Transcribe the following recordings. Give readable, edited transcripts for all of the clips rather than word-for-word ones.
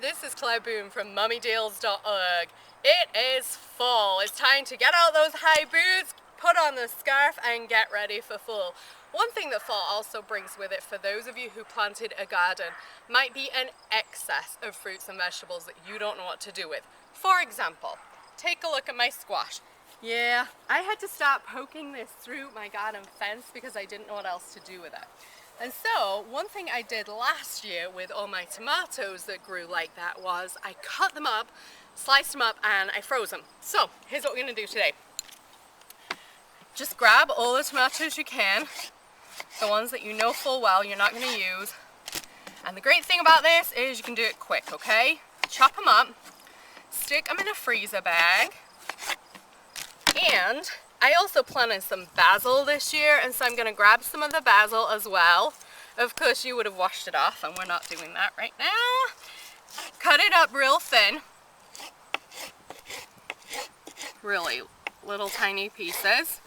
This is Claire Boone from mummydeals.org. It is fall. It's time to get out those high boots, put on the scarf and get ready for fall. One thing that fall also brings with it for those of you who planted a garden might be an excess of fruits and vegetables that you don't know what to do with. For example, take a look at my squash. Yeah, I had to start poking this through my garden fence because I didn't know what else to do with it. And so one thing I did last year with all my tomatoes that grew like that was I cut them up, sliced them up, and I froze them. So here's what we're going to do today. Just grab all the tomatoes you can, the ones that you know full well you're not going to use. And the great thing about this is you can do it quick, okay? Chop them up, stick them in a freezer bag, and I also planted some basil this year, and so I'm going to grab some of the basil as well. Of course you would have washed it off, and we're not doing that right now. Cut it up real thin. Really little tiny pieces.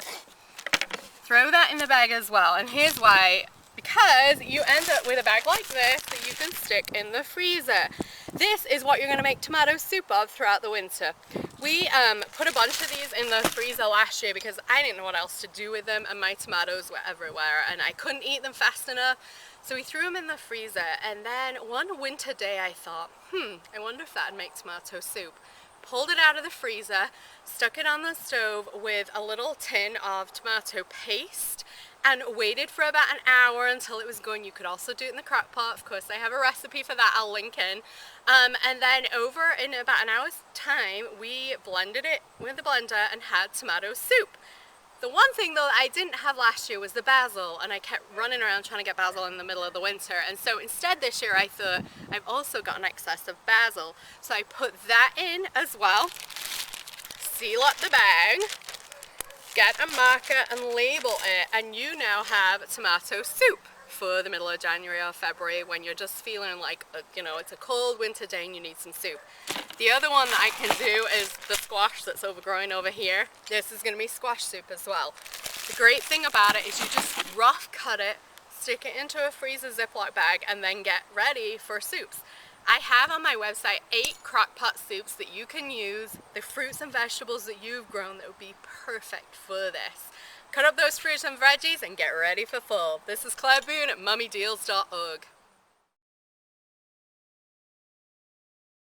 Throw that in the bag as well, and here's why. Because you end up with a bag like this that you can stick in the freezer. This is what you're going to make tomato soup of throughout the winter. We put a bunch of these in the freezer last year because I didn't know what else to do with them, and my tomatoes were everywhere and I couldn't eat them fast enough. So we threw them in the freezer, and then one winter day I thought, I wonder if that would make tomato soup. Pulled it out of the freezer, stuck it on the stove with a little tin of tomato paste, and waited for about an hour until it was going. You could also do it in the crock pot. Of course, I have a recipe for that I'll link in. And then over in about an hour's time, we blended it with the blender and had tomato soup. The one thing though that I didn't have last year was the basil, and I kept running around trying to get basil in the middle of the winter. And so instead this year I thought, I've also got an excess of basil. So I put that in as well, seal up the bag, get a marker and label it, and you now have tomato soup for the middle of January or February when you're just feeling like, it's a cold winter day and you need some soup. The other one that I can do is the squash that's overgrowing over here. This is going to be squash soup as well. The great thing about it is you just rough cut it, stick it into a freezer Ziploc bag, and then get ready for soups. I have on my website 8 crock pot soups that you can use, the fruits and vegetables that you've grown that would be perfect for this. Cut up those fruits and veggies and get ready for fall. This is Claire Boone at mummydeals.org.